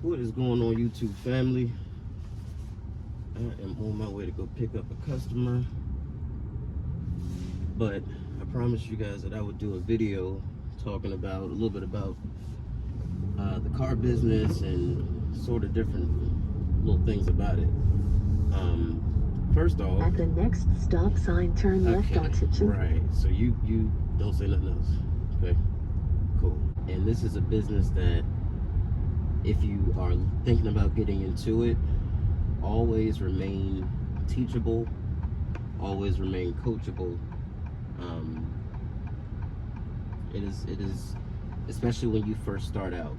What is going on, YouTube family? I am on my way to go pick up a customer, but I promised you guys that I would do a video talking about a little bit about the car business and sort of different little things about it. First off, at the next stop sign, turn left onto 2. Right, so you don't say nothing else. Okay, cool. And this is a business that, if you are thinking about getting into it, always remain teachable, always remain coachable. It is, especially when you first start out,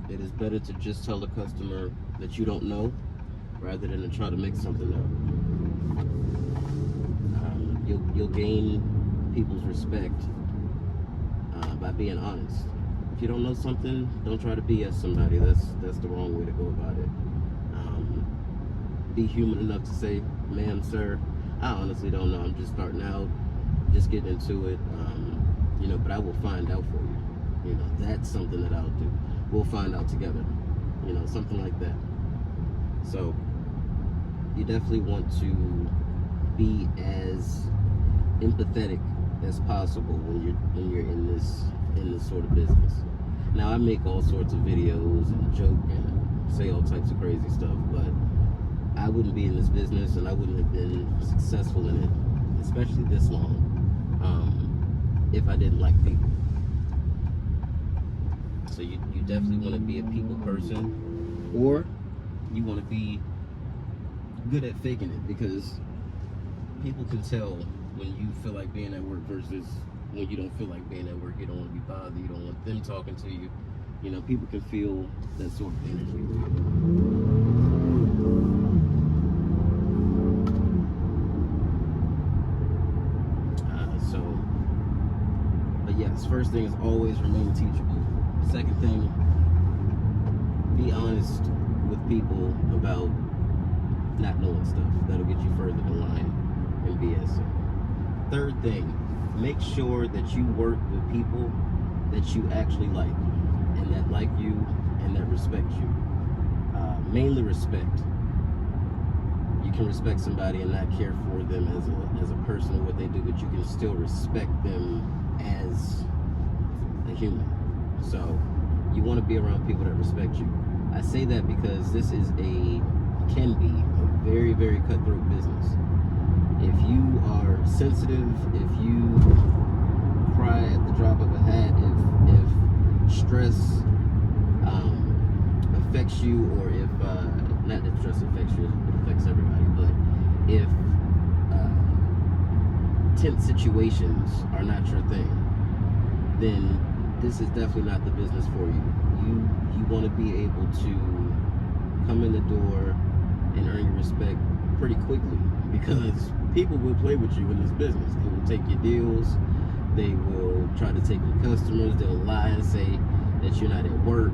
it is better to just tell the customer that you don't know rather than to try to make something up. You'll gain people's respect by being honest. If you don't know something, don't try to BS somebody. That's the wrong way to go about it. Be human enough to say, ma'am, sir, I honestly don't know. I'm just starting out, just getting into it. But I will find out for you. That's something that I'll do. We'll find out together. Something like that. So you definitely want to be as empathetic as possible when you're in this sort of business. Now, I make all sorts of videos and joke and say all types of crazy stuff, but I wouldn't be in this business and I wouldn't have been successful in it, especially this long, if I didn't like people. So you definitely want to be a people person, or you want to be good at faking it, because people can tell when you feel like being at work versus when you don't feel like being at work. You don't want to be bothered. You don't want them talking to you. People can feel that sort of energy. But yes, first thing is always remain teachable. Second thing, be honest with people about not knowing stuff. That'll get you further in line and BSing. Third thing, make sure that you work with people that you actually like, and that like you, and that respect you. Mainly respect. You can respect somebody and not care for them as a person or what they do, but you can still respect them as a human. So you want to be around people that respect you. I say that because this can be a very, very cutthroat business. If you are sensitive, if you cry at the drop of a hat, if stress affects you, or if not if stress affects you, it affects everybody, but if tense situations are not your thing, then this is definitely not the business for you. You want to be able to come in the door and earn your respect pretty quickly, because people will play with you in this business. They will take your deals, they will try to take your customers, they'll lie and say that you're not at work.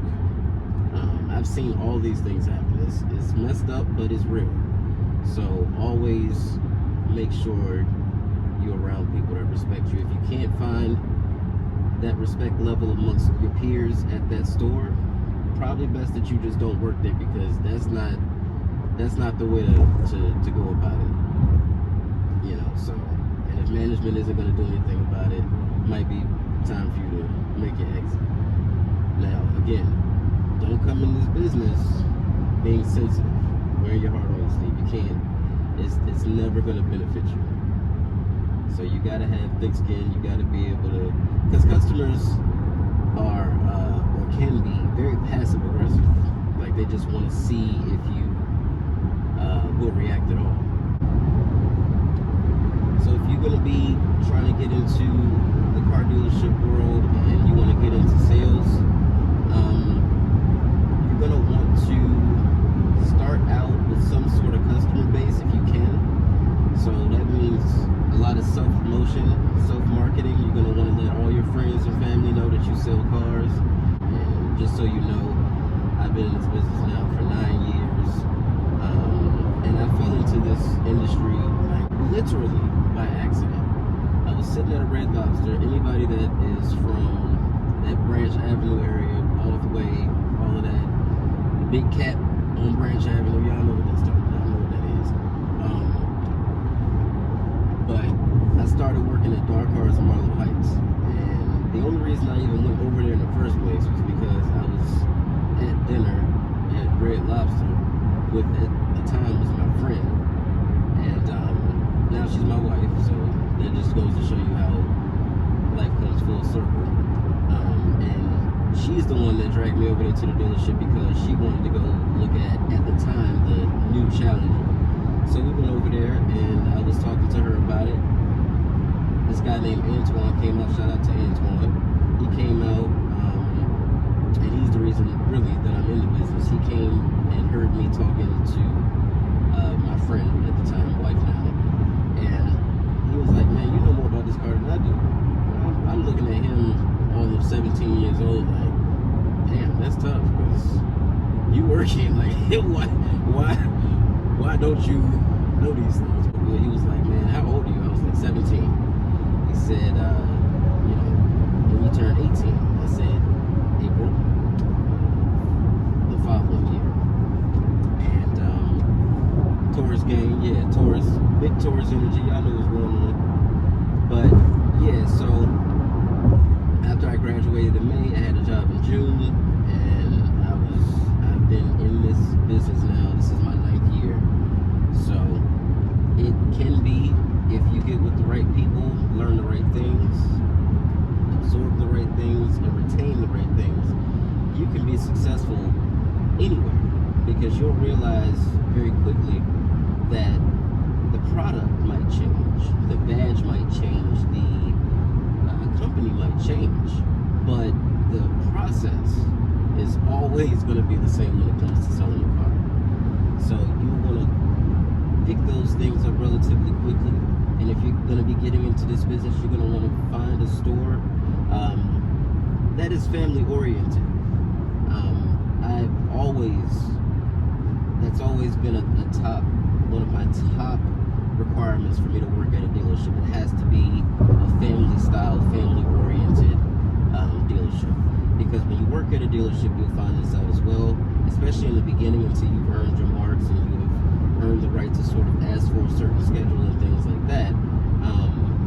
I've seen all these things happen. It's messed up, but it's real. So always make sure you're around people that respect you. If you can't find that respect level amongst your peers at that store, probably best that you just don't work there, because that's not the way to go about it. So, and if management isn't going to do anything about it, it might be time for you to make your exit. Now, again, don't come in this business being sensitive, wearing your heart on your sleeve. You can't. It's never going to benefit you. So you got to have thick skin. You got to be able to, because customers are or can be very passive aggressive. Like, they just want to see if you will react at all. So if you're going to be trying to get into the car dealership world and you want to get into sales, you're going to want to start out with some sort of customer base if you can. So that means a lot of self-promotion, self-marketing. You're going to want to let all your friends and family know that you sell cars. And just so you know, I've been in this business now for 9 years. And I fell into this industry literally by accident. I was sitting at a Red Lobster. Anybody that is from that Branch Avenue area, all the way, all of that, Big Cat on Branch Avenue. Y'all know what that's talking about. Y'all know what that is. But I started working at Dark Cars in Marlow Heights. And the only reason I even went over there in the first place was because I was at dinner at Red Lobster with, at the time, was my friend. And now she's my wife. So that just goes to show you how life comes full circle. And she's the one that dragged me over there to the dealership because she wanted to go look at the time, the new Challenger. So we went over there and I was talking to her about it. This guy named Antoine came out. Shout out to Antoine. He came out, and he's the reason really that I'm in the business. He came and heard me talking to my friend at the time, wife now, and he was like, "Man, you know more about this car than I do." I'm looking at him, all of 17 years old, like, damn, that's tough, because you working, like, why don't you know these things? But he was like, man, how old are you? I was like, 17. He said, when you turn 18. I said, April, the following year. And Taurus gang, yeah, Taurus, big Taurus energy, y'all know what's going on. But yeah, so after I graduated in May, I had a job in June, and I've been in this business now. This is my 9th year. So it can be, if you get with the right people, learn the right things, absorb the right things, and retain the right things, you can be successful anywhere, because you'll realize very quickly that the product might change, the badge might change, the company might change, but the process is always going to be the same when it comes to selling a car. So you want to pick those things up relatively quickly, and if you're going to be getting into this business, you're going to want to find a store that is family oriented. That's always been one of my top requirements for me to work at a dealership. It has to be a family style, family oriented dealership, because when you work at a dealership, you'll find this out as well, especially in the beginning, until you've earned your marks and you've earned the right to sort of ask for a certain schedule and things like that.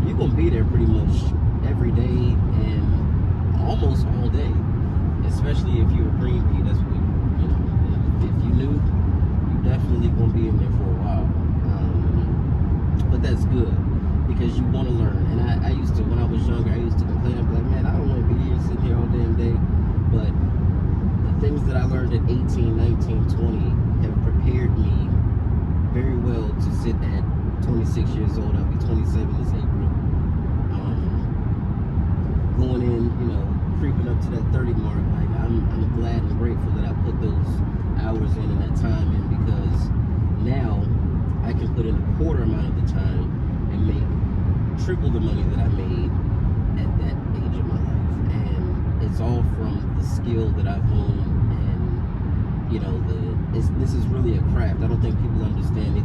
You're going to be there pretty much every day and almost all day, especially if you're a green pea. That's what, if you knew, you're definitely going to be in there for a while. But that's good, because you want to learn. And I used to, when I was younger, I used to complain. I'd be like, man, I don't want to be here, sitting here all damn day. But the things that I learned at 18, 19, 20 have prepared me very well to sit at 26 years old. I'll be 27 this April. Going in, creeping up to that 30 mark, like I'm glad and grateful that I put those hours in and that time in, because now I can put in a quarter amount of the time and make triple the money that I made at that age of my life. And it's all from the skill that I've honed, and this is really a craft. I don't think people understand it.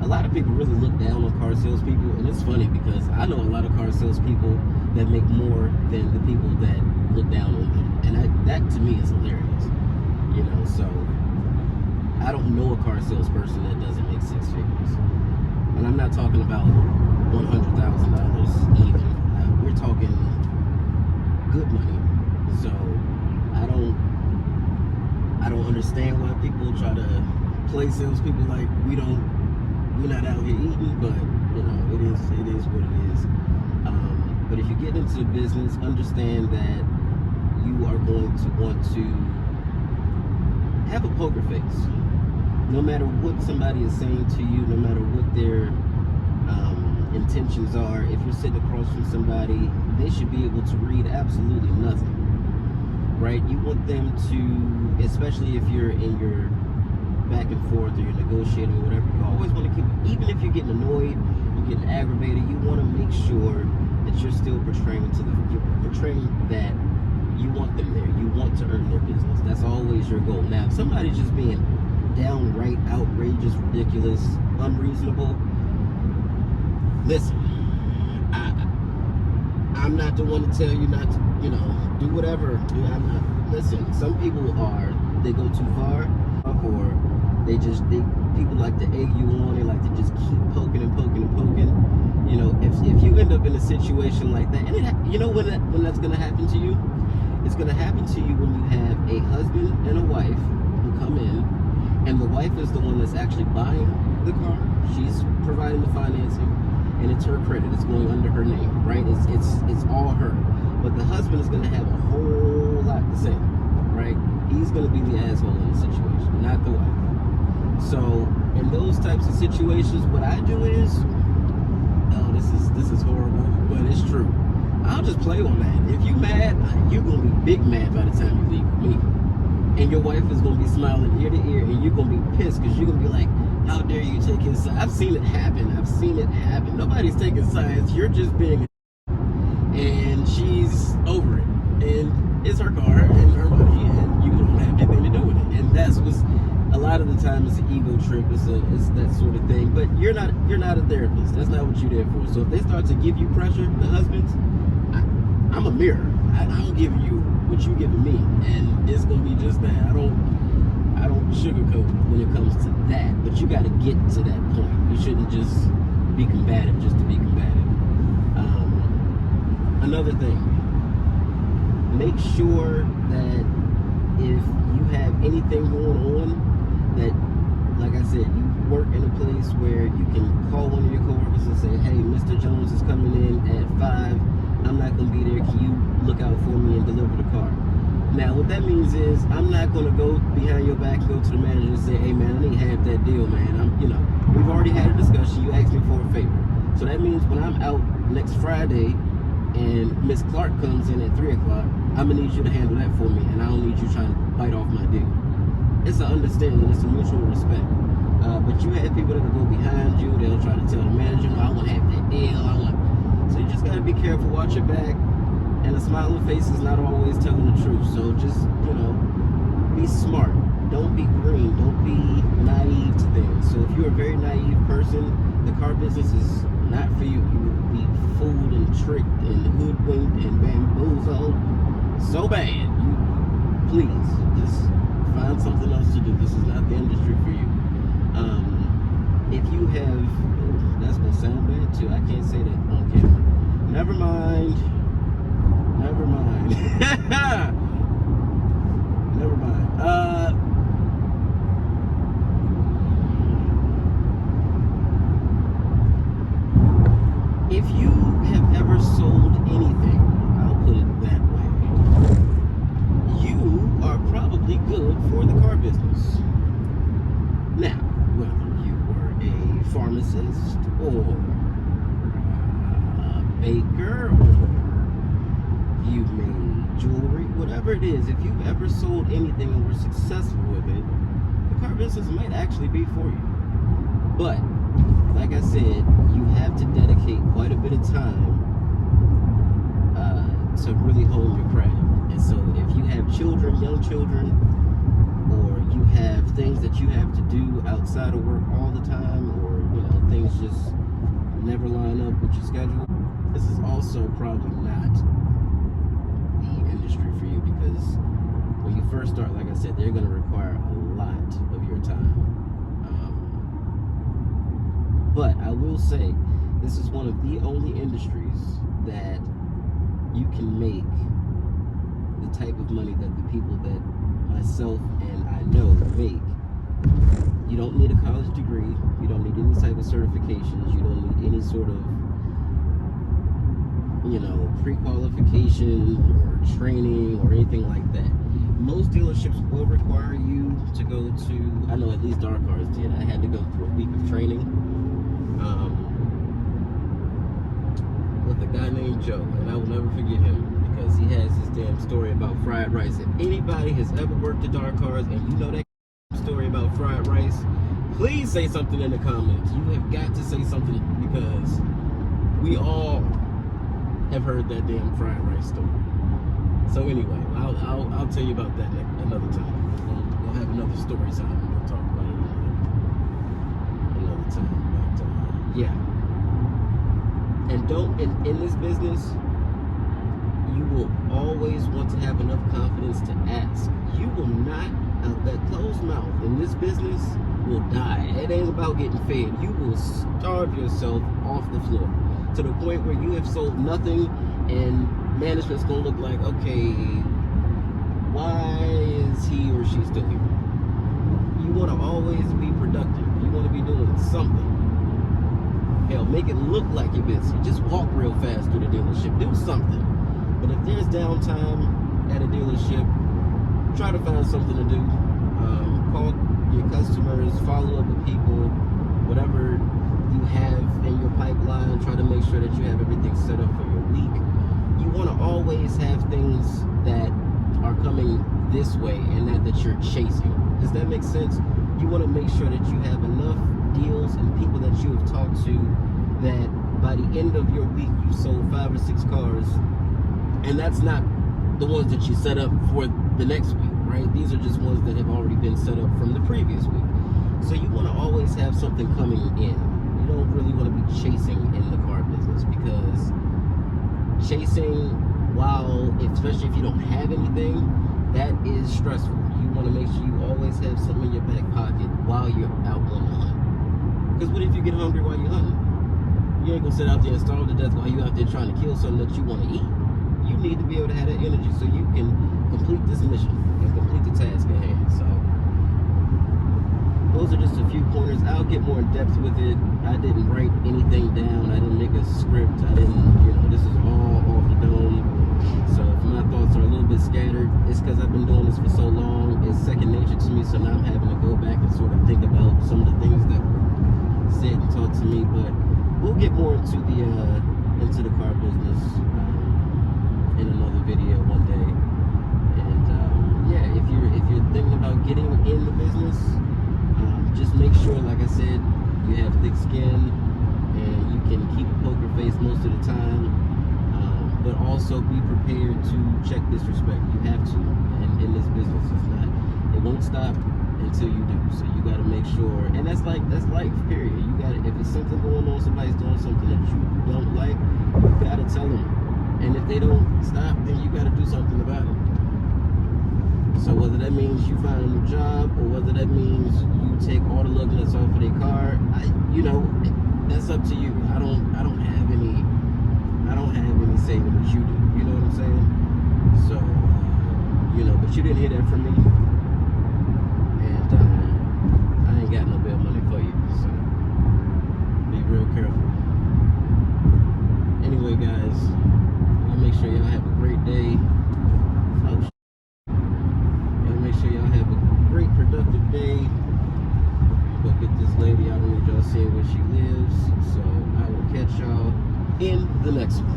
A lot of people really look down on car salespeople, and it's funny because I know a lot of car salespeople that make more than the people that look down on them, and that to me is hilarious. So I don't know a car salesperson that doesn't make 6 figures, and I'm not talking about $100,000 even. We're talking good money. So I don't understand why people try to play salespeople like we're not out here eating, but it is what it is. But if you get into business, understand that you are going to want to have a poker face. No matter what somebody is saying to you, no matter what their intentions are, if you're sitting across from somebody, they should be able to read absolutely nothing, right? You want them to, especially if you're in your back and forth or you're negotiating or whatever, you always want to keep, even if you're getting annoyed, you're getting aggravated, you want to make sure that you're still portraying that you want them there. You want to earn their business. That's always your goal. Now, if somebody's just being downright outrageous, ridiculous, unreasonable, listen, I'm not the one to tell you not to, do whatever. Listen, some people they go too far. People like to egg you on. They like to just keep poking and poking and poking. You know, if you end up in a situation like that, and you know when that's gonna happen to you, it's gonna happen to you when you have a husband and a wife who come in, and the wife is the one that's actually buying the car. She's providing the financing, and it's her credit. It's going under her name, right? It's all her. But the husband is gonna have a whole lot to say, right? He's gonna be the asshole in the situation, not the wife. So in those types of situations, what I do is, oh, this is horrible, but it's true. I'll just play on that. If you mad, you're gonna be big mad by the time you leave with me, and your wife is gonna be smiling ear to ear, and you're gonna be pissed because you're gonna be like, how dare you take his side? I've seen it happen. Nobody's taking sides. You're just being, and she's over it, and it's her car and her money, and you don't have anything to do with it. And that's what's a lot of the time it's an ego trip. It's that sort of thing. But you're not a therapist. That's not what you're there for. So if they start to give you pressure, the husbands, I'm a mirror. I'm giving you what you giving me, and it's gonna be just that. I don't sugarcoat when it comes to that. But you got to get to that point. You shouldn't just be combative just to be combative. Another thing, make sure that if you have anything going on, that, like I said, you work in a place where you can call one of your coworkers and say, hey, Mr. Jones is coming in at 5. I'm not going to be there. Can you look out for me and deliver the car? Now, what that means is I'm not going to go behind your back and go to the manager and say, hey, man, I need half that deal, man. We've already had a discussion. You asked me for a favor. So that means when I'm out next Friday and Miss Clark comes in at 3 o'clock, I'm going to need you to handle that for me, and I don't need you trying to bite off my deal. It's an understanding. It's a mutual respect. But you have people that will go behind you. They'll try to tell the manager, no, I want to have that deal. So you just got to be careful. Watch your back. And a smiling face is not always telling the truth. So just, be smart. Don't be green. Don't be naive to things. So if you're a very naive person, the car business is not for you. You will be fooled and tricked and hoodwinked and bamboozled so bad. Please, just find something else to do. This is not the industry for you. If you have, that's going to sound bad too. I can't say that on camera. Never mind. Never mind. If you have ever sold anything, I'll put it that way, you are probably good for the car business. Now, whether you were a pharmacist or a baker or you made jewelry, whatever it is, if you've ever sold anything and were successful with it, the car business might actually be for you. But, like I said, you have to dedicate quite a bit of time to really hone your craft. And so if you have children, young children, or you have things that you have to do outside of work all the time, or things just never line up with your schedule, this is also probably not the industry for you, because when you first start, like I said, they're going to require a lot of your time. But I will say, this is one of the only industries that you can make the type of money that the people that myself and I know make. You don't need a college degree. You don't need any type of certifications. You don't need any sort of, pre-qualification or training or anything like that. Most dealerships will require you to go to, I know at least our cars did. I had to go through a week of training with a guy named Joe, and I will never forget him because he has this damn story about fried rice. If anybody has ever worked at our cars and you know that story about fried rice, please say something in the comments. You have got to say something, because we all have heard that damn fried rice story. So anyway, I'll tell you about that another time. We'll have another story time and we'll talk about it another time. But yeah, and don't in this business, you will always want to have enough confidence to ask. You will not That closed mouth in this business will die. It ain't about getting fed. You will starve yourself off the floor to the point where you have sold nothing, and management's gonna look like, okay, why is he or she still here? You want to always be productive. You want to be doing something. Hell, make it look like you're busy. Just walk real fast through the dealership. Do something. But if there's downtime at a dealership, try to find something to do. Call your customers, follow up with people, whatever you have in your pipeline. Try to make sure that you have everything set up for your week. You want to always have things that are coming this way and not that you're chasing. Does that make sense? You want to make sure that you have enough deals and people that you have talked to that by the end of your week you sold 5 or 6 cars, and that's not the ones that you set up for the next week, right? These are just ones that have already been set up from the previous week. So you want to always have something coming in. You don't really want to be chasing in the car business, because chasing, while, especially if you don't have anything, that is stressful. You want to make sure you always have something in your back pocket while you're out on the hunt. Because what if you get hungry while you're hunting? You ain't gonna sit out there and starve to death while you're out there trying to kill something that you want to eat. You need to be able to have that energy so you can complete this mission and complete the task at hand. So those are just a few pointers. I'll get more in depth with it. I didn't write anything down. I didn't make a script. I didn't, this is all off the dome. So if my thoughts are a little bit scattered, it's because I've been doing this for so long. It's second nature to me, so now I'm having to go back and sort of think about some of the things that were said and taught to me. But we'll get more into the car business in another video one day. And yeah, if you're thinking about getting in the business, just make sure, like I said, you have thick skin and you can keep a poker face most of the time. But also be prepared to check disrespect. You have to. And in this business, it won't stop until you do. So you got to make sure, and that's life, period. You got to, if it's something going on, somebody's doing something that you don't like, you got to tell them. And if they don't stop, then you got to do something about it. So whether that means you find a new job, or whether that means you take all the lug nuts off of their car, that's up to you. I don't have any say in what you do. You know what I'm saying? So, but you didn't hear that from me, and I ain't got no bail money for you. So be real careful. Anyway, guys, y'all make sure y'all have a great day. Y'all make sure y'all have a great, productive day. Go get this lady. I don't need y'all seeing where she lives. So I will catch y'all in the next one.